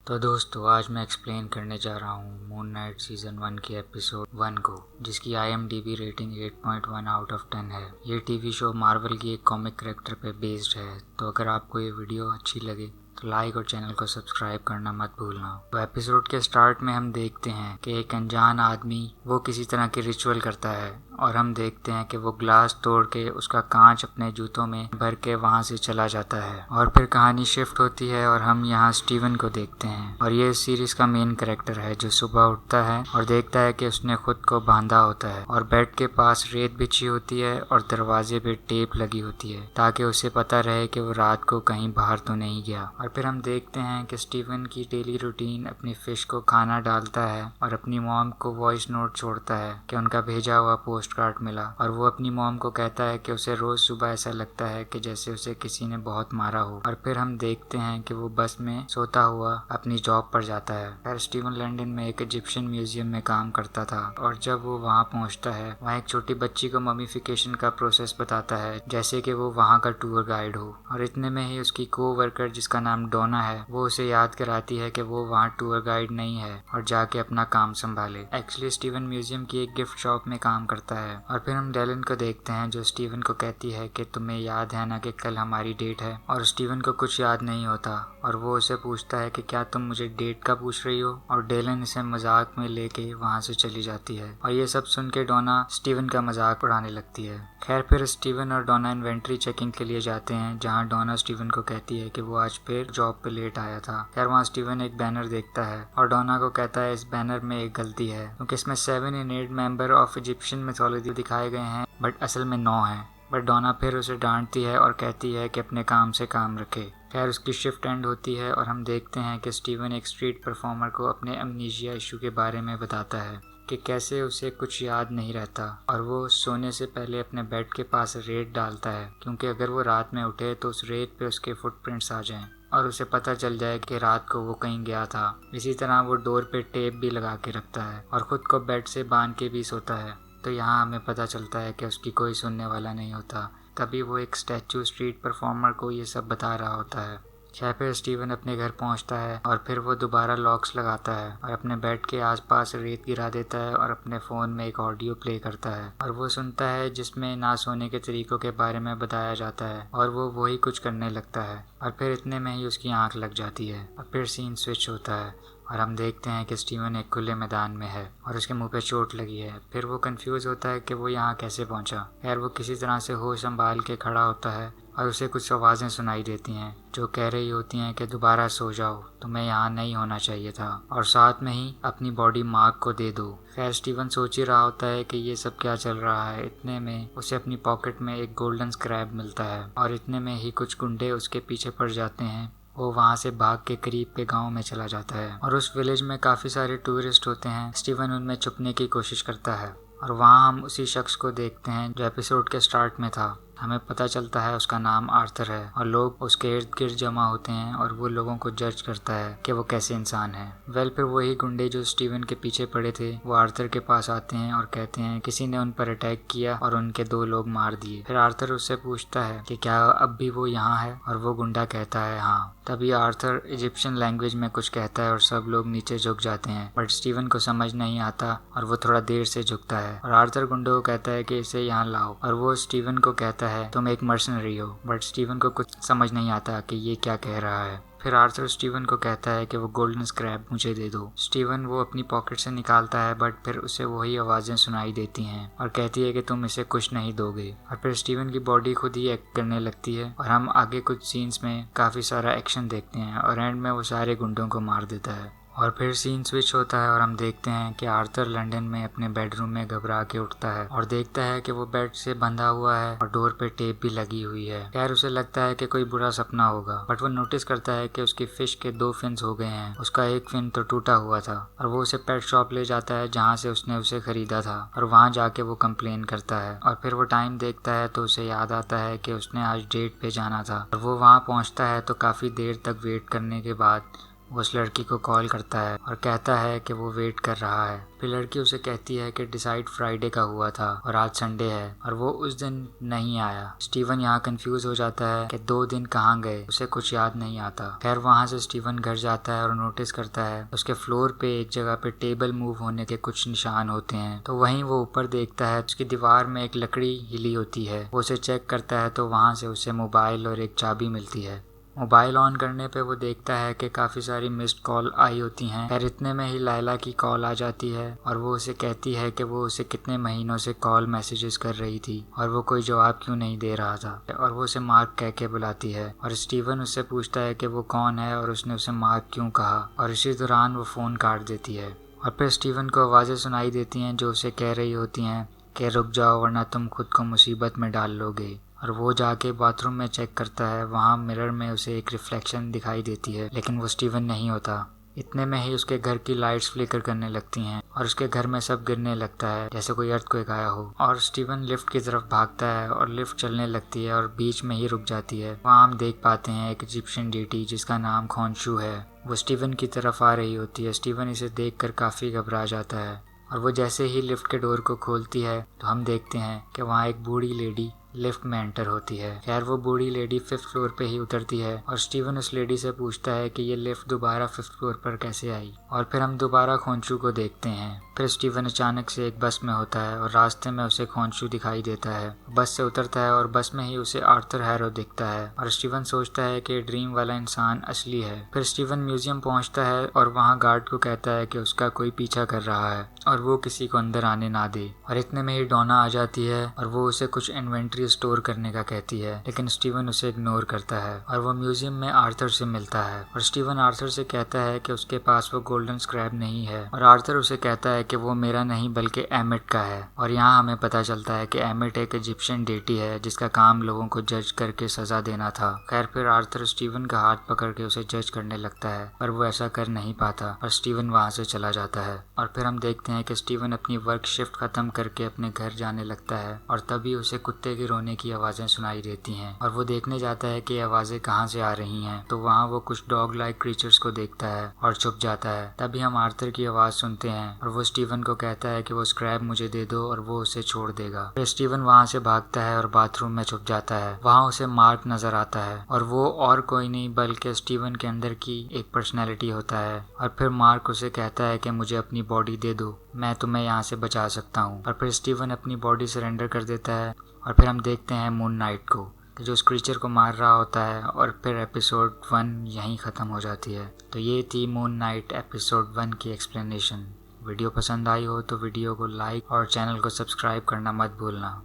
तो दोस्तों आज मैं एक्सप्लेन करने जा रहा हूँ मून नाइट सीज़न 1 के एपिसोड 1 को, जिसकी IMDb रेटिंग 8.1 आउट ऑफ 10 है। ये टीवी शो मार्वल की एक कॉमिक कैरेक्टर पे बेस्ड है। तो अगर आपको ये वीडियो अच्छी लगे तो लाइक और चैनल को सब्सक्राइब करना मत भूलना। तो एपिसोड के स्टार्ट में हम देखते हैं कि एक अनजान आदमी वो किसी तरह की रिचुअल करता है और हम देखते हैं कि वो ग्लास तोड़ के उसका कांच अपने जूतों में भर के वहाँ से चला जाता है। और फिर कहानी शिफ्ट होती है और हम यहाँ स्टीवन को देखते हैं और ये सीरीज का मेन कैरेक्टर है जो सुबह उठता है और देखता है कि उसने खुद को बांधा होता है और बेड के पास रेत बिछी होती है और दरवाजे पे टेप लगी होती है ताकि उसे पता रहे कि वो रात को कहीं बाहर तो नहीं गया। और फिर हम देखते हैं कि स्टीवन की डेली रूटीन अपनी फिश को खाना डालता है और अपनी मॉम को वॉइस नोट छोड़ता है कि उनका भेजा हुआ पोस्ट कार्ड मिला। और वो अपनी मॉम को कहता है कि उसे रोज सुबह ऐसा लगता है कि जैसे उसे किसी ने बहुत मारा हो। और फिर हम देखते हैं कि वो बस में सोता हुआ अपनी जॉब पर जाता है। खैर स्टीवन लंदन में एक इजिप्शियन म्यूजियम में काम करता था और जब वो वहाँ पहुँचता है वहाँ एक छोटी बच्ची को ममीफिकेशन का प्रोसेस बताता है जैसे कि वो वहाँ का टूर गाइड हो। और इतने में ही उसकी को वर्कर जिसका नाम डोना है वो उसे याद कराती है कि वो वहाँ टूर गाइड नहीं है और जाके अपना काम संभाले। एक्चुअली स्टीवन म्यूजियम की एक गिफ्ट शॉप में काम करता है। और फिर हम डेलन को देखते हैं जो स्टीवन को कहती है कि तुम्हें याद है ना कि कल हमारी डेट है। और स्टीवन को कुछ याद नहीं होता और वो उसे पूछता है कि क्या तुम मुझे डेट का पूछ रही हो। और डेलन इसे मजाक में लेके वहाँ से चली जाती है और ये सब सुन के डोना स्टीवन का मजाक उड़ाने लगती है। खैर फिर स्टीवन और डोना इन्वेंट्री चेकिंग के लिए जाते हैं जहाँ डोना स्टीवन को कहती है कि वो आज फिर जॉब पे लेट आया था। खैर वहाँ स्टीवन एक बैनर देखता है और डोना को कहता है इस बैनर में एक गलती है क्योंकि इसमें 7 innate member of Egyptian mythology दिखाए गए हैं बट असल में 9 हैं। बट डोना फिर उसे डांटती है और कहती है कि अपने काम से काम रखे। खैर उसकी शिफ्ट एंड होती है और हम देखते हैं कि स्टीवन एक स्ट्रीट परफॉर्मर को अपने अमनीशिया इशू के बारे में बताता है कि कैसे उसे कुछ याद नहीं रहता और वो सोने से पहले अपने बेड के पास रेत डालता है क्योंकि अगर वो रात में उठे तो उस रेत पे उसके फुटप्रिंट्स आ जाएं और उसे पता चल जाए कि रात को वो कहीं गया था। इसी तरह वो डोर पे टेप भी लगा के रखता है और खुद को बेड से बांध के भी सोता है। तो यहाँ हमें पता चलता है कि उसकी कोई सुनने वाला नहीं होता। तभी वो एक स्टैचू स्ट्रीट परफॉर्मर को ये सब बता रहा होता है। खैर फिर स्टीवन अपने घर पहुंचता है और फिर वो दोबारा लॉक्स लगाता है और अपने बेड के आसपास रेत गिरा देता है और अपने फ़ोन में एक ऑडियो प्ले करता है और वो सुनता है जिसमें ना सोने के तरीकों के बारे में बताया जाता है और वो वही कुछ करने लगता है। और फिर इतने में ही उसकी आंख लग जाती है और फिर सीन स्विच होता है और हम देखते हैं कि स्टीवन एक खुले मैदान में है और उसके मुंह पे चोट लगी है। फिर वो कंफ्यूज होता है कि वो यहाँ कैसे पहुँचा। खैर वो किसी तरह से होश संभाल के खड़ा होता है और उसे कुछ आवाज़ें सुनाई देती हैं जो कह रही होती हैं कि दोबारा सो जाओ, तुम्हें यहाँ नहीं होना चाहिए था और साथ में ही अपनी बॉडी मार्क को दे दो। खैर स्टीवन सोच ही रहा होता है कि ये सब क्या चल रहा है। इतने में उसे अपनी पॉकेट में एक गोल्डन स्क्रैब मिलता है और इतने में ही कुछ गुंडे उसके पीछे पड़ जाते हैं। वो वहाँ से भाग के करीब के गांव में चला जाता है और उस विलेज में काफ़ी सारे टूरिस्ट होते हैं। स्टीवन उनमें छुपने की कोशिश करता है और वहाँ हम उसी शख्स को देखते हैं जो एपिसोड के स्टार्ट में था। हमें पता चलता है उसका नाम आर्थर है और लोग उसके इर्द गिर्द जमा होते हैं और वो लोगों को जज करता है कि वो कैसे इंसान है। फिर वही गुंडे जो स्टीवन के पीछे पड़े थे वो आर्थर के पास आते हैं और कहते हैं किसी ने उन पर अटैक किया और उनके 2 लोग मार दिए। फिर आर्थर उससे पूछता है कि क्या अब भी वो यहाँ है और वो गुंडा कहता है हाँ। तभी आर्थर इजिप्शियन लैंग्वेज में कुछ कहता है और सब लोग नीचे झुक जाते हैं बट स्टीवन को समझ नहीं आता और वो थोड़ा देर से झुकता है और आर्थर गुंडे को कहता है कि इसे यहाँ लाओ और वो स्टीवन को कहता है तुम एक मर्सनरी हो। बट स्टीवन को कुछ समझ नहीं आता कि ये क्या कह रहा है। फिर आर्थर स्टीवन को कहता है कि वो गोल्डन स्क्रैब मुझे दे दो। स्टीवन वो अपनी पॉकेट से निकालता है बट फिर उसे वही आवाज़ें सुनाई देती हैं और कहती है कि तुम इसे कुछ नहीं दोगे। और फिर स्टीवन की बॉडी खुद ही एक्ट करने लगती है और हम आगे कुछ सीन्स में काफ़ी सारा एक्शन देखते हैं और एंड में वो सारे गुंडों को मार देता है। और फिर सीन स्विच होता है और हम देखते हैं कि आर्थर लंदन में अपने बेडरूम में घबरा के उठता है और देखता है कि वो बेड से बंधा हुआ है और डोर पे टेप भी लगी हुई है। खैर उसे लगता है कि कोई बुरा सपना होगा बट वो नोटिस करता है कि उसकी फिश के 2 फिन्स हो गए हैं। उसका एक फिन तो टूटा हुआ था और वो उसे पेट शॉप ले जाता है जहाँ से उसने उसे खरीदा था और वहाँ जाके वो कंप्लेन करता है। और फिर वो टाइम देखता है तो उसे याद आता है कि उसने आज डेट पे जाना था और वो वहाँ पहुँचता है तो काफ़ी देर तक वेट करने के बाद वो उस लड़की को कॉल करता है और कहता है कि वो वेट कर रहा है। फिर लड़की उसे कहती है कि डिसाइड फ्राइडे का हुआ था और आज संडे है और वो उस दिन नहीं आया। स्टीवन यहाँ कंफ्यूज हो जाता है कि 2 दिन कहाँ गए, उसे कुछ याद नहीं आता। खैर वहाँ से स्टीवन घर जाता है और नोटिस करता है उसके फ्लोर पे एक जगह पे टेबल मूव होने के कुछ निशान होते हैं। तो वहीं वो ऊपर देखता है उसकी दीवार में एक लकड़ी हिली होती है। वो उसे चेक करता है तो वहाँ से उसे मोबाइल और एक चाबी मिलती है। मोबाइल ऑन करने पे वो देखता है कि काफ़ी सारी मिस्ड कॉल आई होती हैं। खैर इतने में ही लैला की कॉल आ जाती है और वो उसे कहती है कि वो उसे कितने महीनों से कॉल मैसेजेस कर रही थी और वो कोई जवाब क्यों नहीं दे रहा था, और वो उसे मार्क कह के बुलाती है। और स्टीवन उससे पूछता है कि वो कौन है और उसने उसे मार्क क्यों कहा, और इसी दौरान वो फ़ोन काट देती है। और फिर स्टीवन को आवाज़ें सुनाई देती हैं जो उसे कह रही होती हैं कि रुक जाओ वरना तुम खुद को मुसीबत में डाल लोगे। और वो जाके बाथरूम में चेक करता है। वहाँ मिरर में उसे एक रिफ्लेक्शन दिखाई देती है लेकिन वो स्टीवन नहीं होता। इतने में ही उसके घर की लाइट्स फ्लिकर करने लगती हैं और उसके घर में सब गिरने लगता है जैसे कोई अर्थक्वेक आया हो। और स्टीवन लिफ्ट की तरफ भागता है और लिफ्ट चलने लगती है और बीच में ही रुक जाती है। वहाँ हम देख पाते हैं एक इजिप्शियन डीटी जिसका नाम खोंशू है, वो स्टीवन की तरफ आ रही होती है। स्टीवन इसे देखकर काफ़ी घबरा जाता है और वो जैसे ही लिफ्ट के डोर को खोलती है तो हम देखते हैं कि वहाँ एक बूढ़ी लेडी लिफ्ट में एंटर होती है। खैर वो बूढ़ी लेडी 5th फ्लोर पे ही उतरती है और स्टीवन उस लेडी से पूछता है कि ये लिफ्ट दोबारा 5th फ्लोर पर कैसे आई। और फिर हम दोबारा खोंशू को देखते हैं। फिर स्टीवन अचानक से एक बस में होता है और रास्ते में उसे खोंशू दिखाई देता है। बस से उतरता है और बस में ही उसे आर्थर हैरो दिखता है और स्टीवन सोचता है कि ड्रीम वाला इंसान असली है। फिर स्टीवन म्यूजियम पहुंचता है और वहाँ गार्ड को कहता है कि उसका कोई पीछा कर रहा है और वो किसी को अंदर आने ना दे। और इतने में ही डोना आ जाती है और वो उसे कुछ इन्वेंट्री स्टोर करने का कहती है लेकिन स्टीवन उसे इग्नोर करता है और वो म्यूजियम में आर्थर से मिलता है। और स्टीवन आर्थर से कहता है कि उसके पास वो गोल्डन स्क्रैब नहीं है और आर्थर उसे कहता है कि वो मेरा नहीं बल्कि एमिट का है। और यहाँ हमें पता चलता है कि एमिट एक इजिप्शियन डेटी है जिसका काम लोगों को जज करके सजा देना था। खैर फिर आर्थर स्टीवन का हाथ पकड़ के उसे जज करने लगता है पर वो ऐसा कर नहीं पाता और स्टीवन वहाँ से चला जाता है। और फिर हम देखते हैं कि स्टीवन अपनी वर्क शिफ्ट खत्म करके अपने घर जाने लगता है और तभी उसे कुत्ते के रोने की आवाजें सुनाई देती हैं और वो देखने जाता है कि आवाजें कहाँ से आ रही हैं। तो वहाँ वो कुछ डॉग लाइक क्रीचर्स को देखता है और छुप जाता है। तभी हम आर्थर की आवाज सुनते हैं और वो स्टीवन को कहता है कि वो स्क्रैब मुझे दे दो और वो उसे छोड़ देगा। फिर स्टीवन वहाँ से भागता है और बाथरूम में छुप जाता है। वहाँ उसे मार्क नजर आता है और वो और कोई नहीं बल्कि स्टीवन के अंदर की एक पर्सनैलिटी होता है। और फिर मार्क उसे कहता है कि मुझे अपनी बॉडी दे दो, मैं तुम्हें यहाँ से बचा सकता हूँ। और फिर स्टीवन अपनी बॉडी सरेंडर कर देता है और फिर हम देखते हैं मून नाइट को जो उस क्रीचर को मार रहा होता है। और फिर एपिसोड 1 यहीं ख़त्म हो जाती है। तो ये थी मून नाइट एपिसोड 1 की एक्सप्लेनेशन। वीडियो पसंद आई हो तो वीडियो को लाइक और चैनल को सब्सक्राइब करना मत भूलना।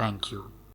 Thank you.